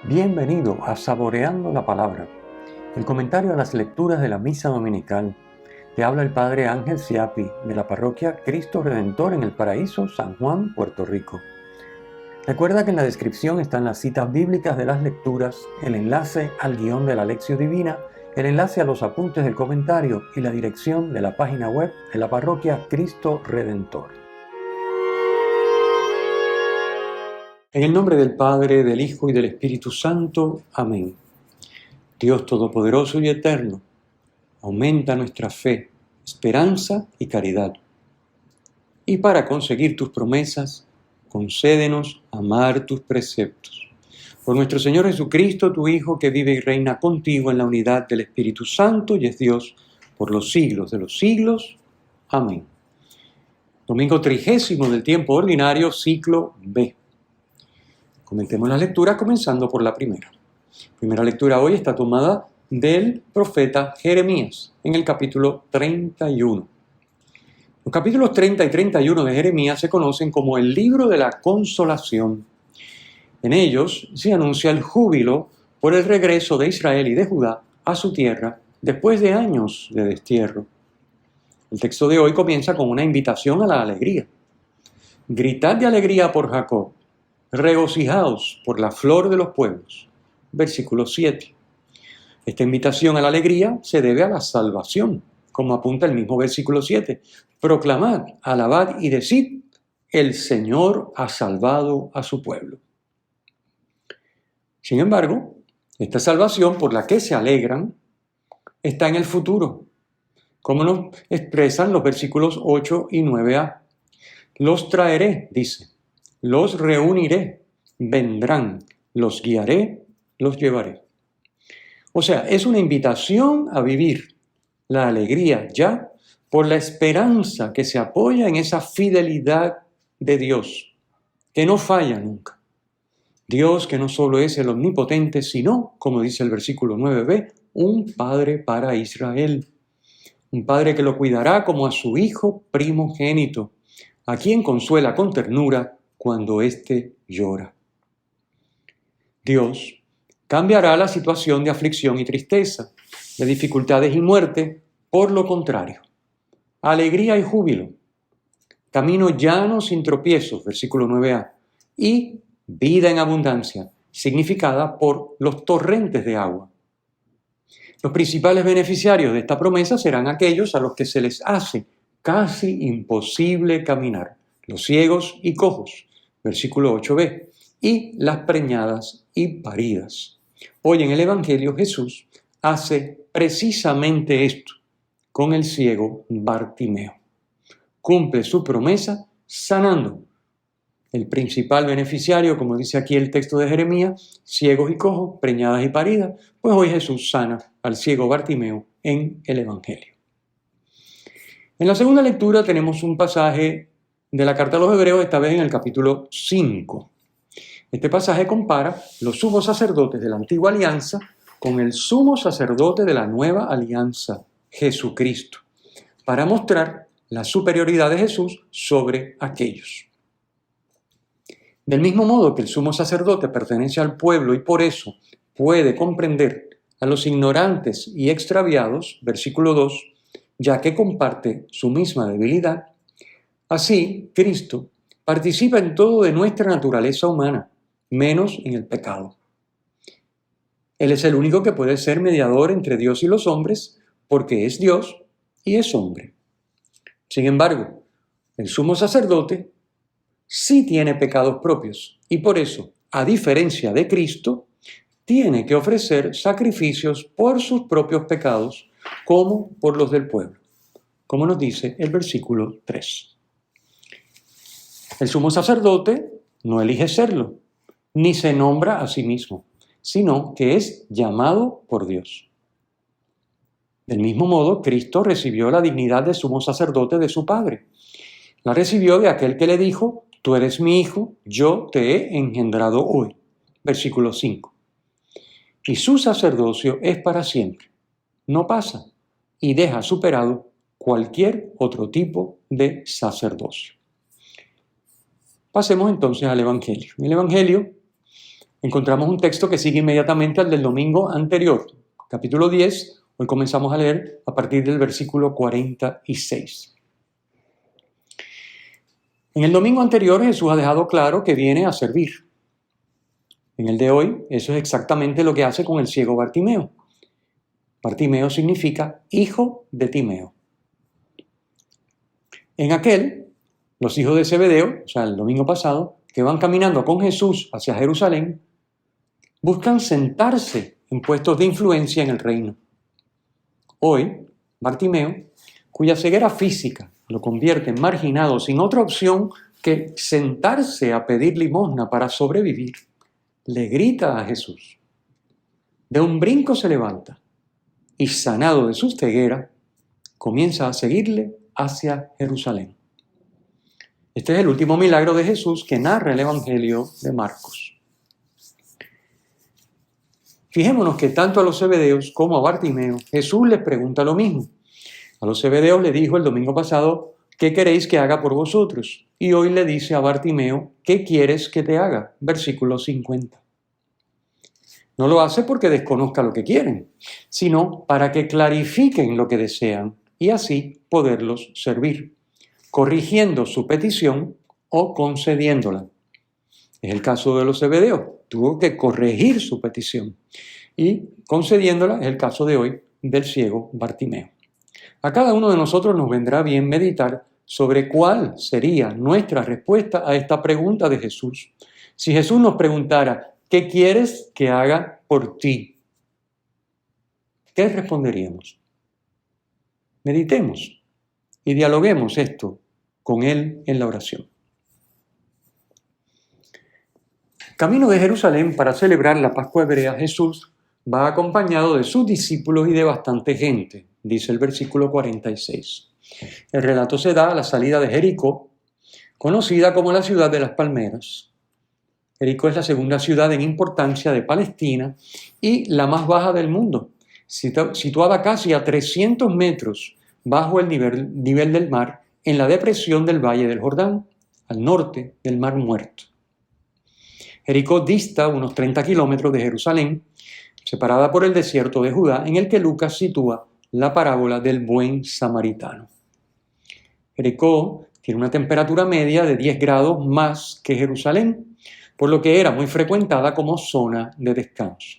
Bienvenido a Saboreando la Palabra, el comentario a las lecturas de la Misa Dominical. Te habla el Padre Ángel Siapi, de la parroquia Cristo Redentor en el Paraíso, San Juan, Puerto Rico. Recuerda que en la descripción están las citas bíblicas de las lecturas, el enlace al guión de la Lección Divina, el enlace a los apuntes del comentario y la dirección de la página web de la parroquia Cristo Redentor. En el nombre del Padre, del Hijo y del Espíritu Santo. Amén. Dios Todopoderoso y Eterno, aumenta nuestra fe, esperanza y caridad. Y para conseguir tus promesas, concédenos amar tus preceptos. Por nuestro Señor Jesucristo, tu Hijo, que vive y reina contigo en la unidad del Espíritu Santo y es Dios por los siglos de los siglos. Amén. Domingo 30 del tiempo ordinario, ciclo B. Comentemos las lecturas comenzando por la primera. La primera lectura hoy está tomada del profeta Jeremías, en el capítulo 31. Los capítulos 30 y 31 de Jeremías se conocen como el libro de la consolación. En ellos se anuncia el júbilo por el regreso de Israel y de Judá a su tierra después de años de destierro. El texto de hoy comienza con una invitación a la alegría. Gritad de alegría por Jacob, regocijaos por la flor de los pueblos. Versículo 7. Esta invitación a la alegría se debe a la salvación, como apunta el mismo versículo 7. Proclamad, alabad y decid, el Señor ha salvado a su pueblo. Sin embargo, esta salvación por la que se alegran está en el futuro, como nos expresan los versículos 8 y 9a. Los traeré, dice, los reuniré, vendrán, los guiaré, los llevaré. O sea, es una invitación a vivir la alegría ya por la esperanza que se apoya en esa fidelidad de Dios, que no falla nunca. Dios que no solo es el omnipotente, sino, como dice el versículo 9b, un Padre para Israel. Un Padre que lo cuidará como a su Hijo primogénito, a quien consuela con ternura cuando éste llora. Dios cambiará la situación de aflicción y tristeza, de dificultades y muerte, por lo contrario. Alegría y júbilo, camino llano sin tropiezos, versículo 9a, y vida en abundancia, significada por los torrentes de agua. Los principales beneficiarios de esta promesa serán aquellos a los que se les hace casi imposible caminar, los ciegos y cojos, versículo 8b, y las preñadas y paridas. Hoy en el Evangelio Jesús hace precisamente esto con el ciego Bartimeo. Cumple su promesa sanando. El principal beneficiario, como dice aquí el texto de Jeremías, ciegos y cojos, preñadas y paridas, pues hoy Jesús sana al ciego Bartimeo en el Evangelio. En la segunda lectura tenemos un pasaje de la carta a los Hebreos, esta vez en el capítulo 5. Este pasaje compara los sumos sacerdotes de la antigua alianza con el sumo sacerdote de la nueva alianza, Jesucristo, para mostrar la superioridad de Jesús sobre aquellos. Del mismo modo que el sumo sacerdote pertenece al pueblo y por eso puede comprender a los ignorantes y extraviados, versículo 2, ya que comparte su misma debilidad, así Cristo participa en todo de nuestra naturaleza humana, menos en el pecado. Él es el único que puede ser mediador entre Dios y los hombres, porque es Dios y es hombre. Sin embargo, el sumo sacerdote sí tiene pecados propios y por eso, a diferencia de Cristo, tiene que ofrecer sacrificios por sus propios pecados como por los del pueblo, como nos dice el versículo 3. El sumo sacerdote no elige serlo, ni se nombra a sí mismo, sino que es llamado por Dios. Del mismo modo, Cristo recibió la dignidad de sumo sacerdote de su Padre. La recibió de aquel que le dijo, tú eres mi hijo, yo te he engendrado hoy. Versículo 5. Y su sacerdocio es para siempre, no pasa y deja superado cualquier otro tipo de sacerdocio. Pasemos entonces al Evangelio. El Evangelio encontramos un texto que sigue inmediatamente al del domingo anterior, capítulo 10. Hoy comenzamos a leer a partir del versículo 46. En el domingo anterior Jesús ha dejado claro que viene a servir. En el de hoy, eso es exactamente lo que hace con el ciego Bartimeo. Bartimeo significa hijo de Timeo. En aquel, los hijos de Zebedeo, o sea, el domingo pasado, que van caminando con Jesús hacia Jerusalén, buscan sentarse en puestos de influencia en el reino. Hoy, Bartimeo, cuya ceguera física lo convierte en marginado sin otra opción que sentarse a pedir limosna para sobrevivir, le grita a Jesús. De un brinco se levanta y, sanado de su ceguera, comienza a seguirle hacia Jerusalén. Este es el último milagro de Jesús que narra el Evangelio de Marcos. Fijémonos que tanto a los zebedeos como a Bartimeo, Jesús les pregunta lo mismo. A los zebedeos le dijo el domingo pasado, ¿qué queréis que haga por vosotros? Y hoy le dice a Bartimeo, ¿qué quieres que te haga? Versículo 50. No lo hace porque desconozca lo que quieren, sino para que clarifiquen lo que desean y así poderlos servir, corrigiendo su petición o concediéndola. Es el caso de los zebedeos, tuvo que corregir su petición y concediéndola es el caso de hoy del ciego Bartimeo. A cada uno de nosotros nos vendrá bien meditar sobre cuál sería nuestra respuesta a esta pregunta de Jesús. Si Jesús nos preguntara, ¿qué quieres que haga por ti? ¿Qué responderíamos? Meditemos y dialoguemos esto con Él en la oración. Camino de Jerusalén para celebrar la Pascua hebrea, Jesús va acompañado de sus discípulos y de bastante gente, dice el versículo 46. El relato se da a la salida de Jericó, conocida como la ciudad de las palmeras. Jericó es la segunda ciudad en importancia de Palestina y la más baja del mundo, situada casi a 300 metros bajo el nivel del mar en la depresión del Valle del Jordán, al norte del Mar Muerto. Jericó dista unos 30 kilómetros de Jerusalén, separada por el desierto de Judá, en el que Lucas sitúa la parábola del buen samaritano. Jericó tiene una temperatura media de 10 grados más que Jerusalén, por lo que era muy frecuentada como zona de descanso.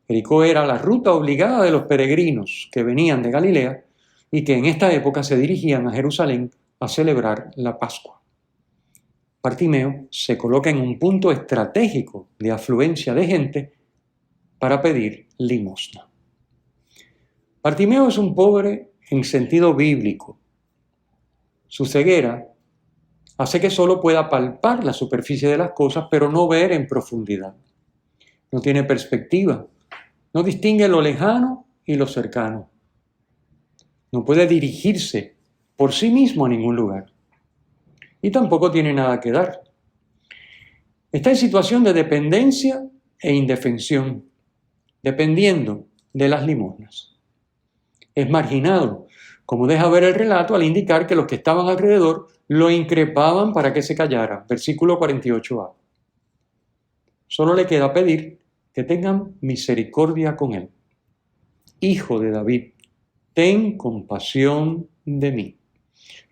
Jericó era la ruta obligada de los peregrinos que venían de Galilea y que en esta época se dirigían a Jerusalén a celebrar la Pascua. Bartimeo se coloca en un punto estratégico de afluencia de gente para pedir limosna. Bartimeo es un pobre en sentido bíblico. Su ceguera hace que solo pueda palpar la superficie de las cosas, pero no ver en profundidad. No tiene perspectiva, no distingue lo lejano y lo cercano. No puede dirigirse por sí mismo a ningún lugar. Y tampoco tiene nada que dar. Está en situación de dependencia e indefensión, dependiendo de las limosnas. Es marginado, como deja ver el relato al indicar que los que estaban alrededor lo increpaban para que se callara. Versículo 48a. Solo le queda pedir que tengan misericordia con él. Hijo de David, ten compasión de mí.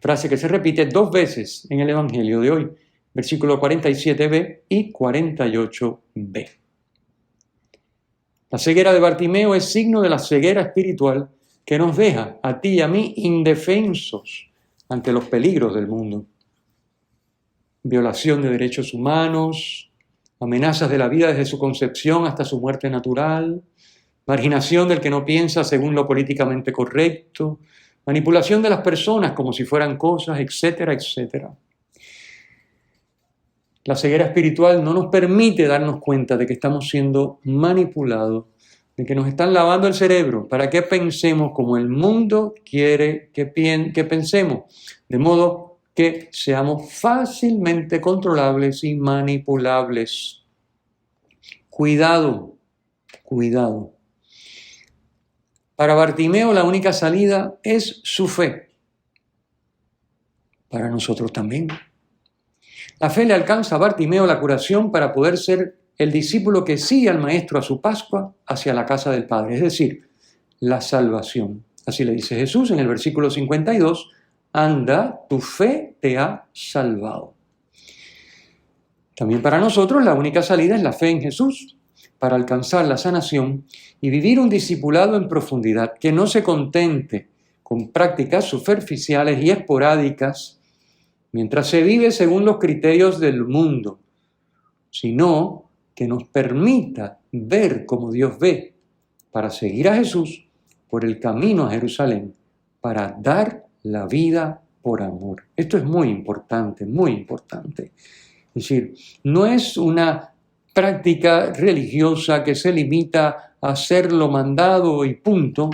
Frase que se repite 2 veces en el Evangelio de hoy, versículo 47b y 48b. La ceguera de Bartimeo es signo de la ceguera espiritual que nos deja a ti y a mí indefensos ante los peligros del mundo. Violación de derechos humanos, amenazas de la vida desde su concepción hasta su muerte natural, marginación del que no piensa según lo políticamente correcto, manipulación de las personas como si fueran cosas, etcétera, etcétera. La ceguera espiritual no nos permite darnos cuenta de que estamos siendo manipulados, de que nos están lavando el cerebro para que pensemos como el mundo quiere que pensemos, de modo que seamos fácilmente controlables y manipulables. Cuidado, cuidado. Para Bartimeo la única salida es su fe. Para nosotros también. La fe le alcanza a Bartimeo la curación para poder ser el discípulo que sigue al Maestro a su Pascua hacia la casa del Padre, es decir, la salvación. Así le dice Jesús en el versículo 52, anda, tu fe te ha salvado. También para nosotros la única salida es la fe en Jesús para alcanzar la sanación y vivir un discipulado en profundidad que no se contente con prácticas superficiales y esporádicas mientras se vive según los criterios del mundo, sino que nos permita ver como Dios ve para seguir a Jesús por el camino a Jerusalén, para dar la vida por amor. Esto es muy importante, muy importante. Es decir, no es una práctica religiosa que se limita a hacer lo mandado y punto.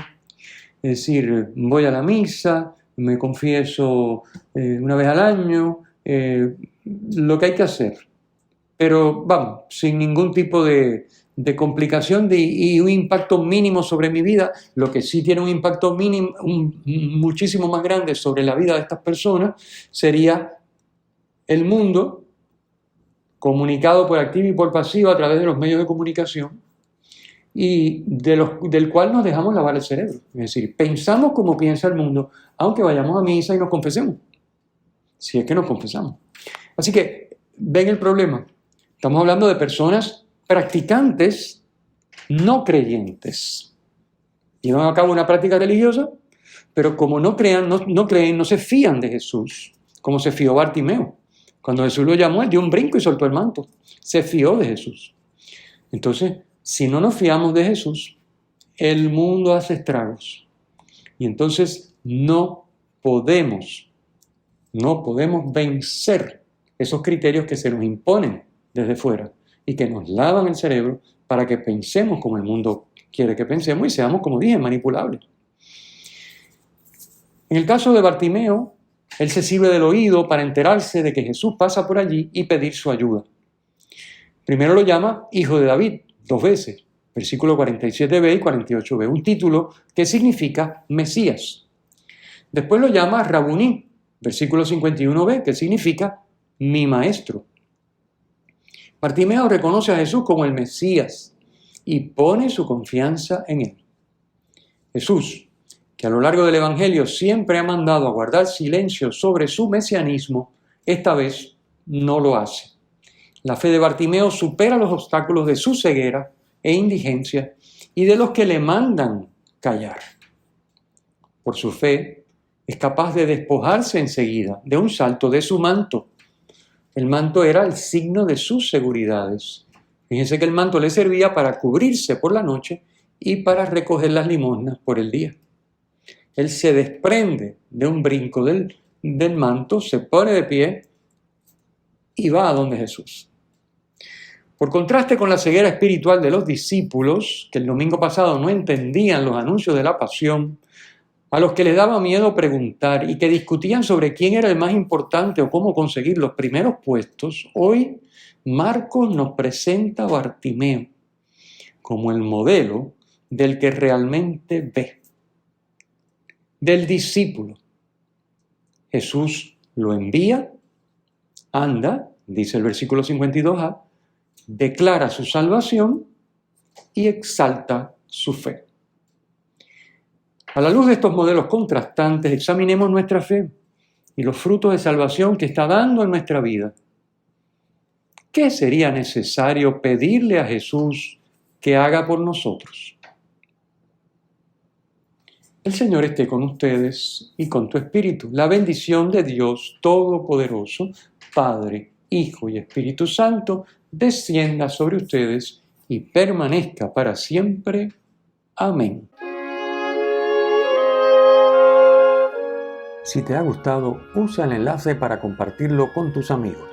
Es decir, voy a la misa, me confieso una vez al año, lo que hay que hacer. Pero vamos, sin ningún tipo de complicación y un impacto mínimo sobre mi vida. Lo que sí tiene un impacto mínimo, muchísimo más grande sobre la vida de estas personas sería el mundo comunicado por activa y por pasiva a través de los medios de comunicación y del cual nos dejamos lavar el cerebro. Es decir, pensamos como piensa el mundo, aunque vayamos a misa y nos confesemos, si es que nos confesamos. Así que, ven el problema. Estamos hablando de personas practicantes, no creyentes. Llevan a cabo una práctica religiosa, pero como no creen, no se fían de Jesús, como se fió Bartimeo. Cuando Jesús lo llamó, él dio un brinco y soltó el manto. Se fió de Jesús. Entonces, si no nos fiamos de Jesús, el mundo hace estragos. Y entonces no podemos vencer esos criterios que se nos imponen desde fuera y que nos lavan el cerebro para que pensemos como el mundo quiere que pensemos y seamos, como dije, manipulables. En el caso de Bartimeo, él se sirve del oído para enterarse de que Jesús pasa por allí y pedir su ayuda. Primero lo llama Hijo de David, 2 veces, versículo 47b y 48b, un título que significa Mesías. Después lo llama Rabuní, versículo 51b, que significa mi maestro. Bartimeo reconoce a Jesús como el Mesías y pone su confianza en él. Jesús, que a lo largo del Evangelio siempre ha mandado a guardar silencio sobre su mesianismo, esta vez no lo hace. La fe de Bartimeo supera los obstáculos de su ceguera e indigencia y de los que le mandan callar. Por su fe, es capaz de despojarse enseguida de un salto de su manto. El manto era el signo de sus seguridades. Fíjense que el manto le servía para cubrirse por la noche y para recoger las limosnas por el día. Él se desprende de un brinco del manto, se pone de pie y va a donde Jesús. Por contraste con la ceguera espiritual de los discípulos, que el domingo pasado no entendían los anuncios de la pasión, a los que les daba miedo preguntar y que discutían sobre quién era el más importante o cómo conseguir los primeros puestos, hoy Marcos nos presenta a Bartimeo como el modelo del que realmente ve, del discípulo. Jesús lo envía, anda, dice el versículo 52a, declara su salvación y exalta su fe. A la luz de estos modelos contrastantes, examinemos nuestra fe y los frutos de salvación que está dando en nuestra vida. ¿Qué sería necesario pedirle a Jesús que haga por nosotros? El Señor esté con ustedes y con tu espíritu. La bendición de Dios Todopoderoso, Padre, Hijo y Espíritu Santo, descienda sobre ustedes y permanezca para siempre. Amén. Si te ha gustado, usa el enlace para compartirlo con tus amigos.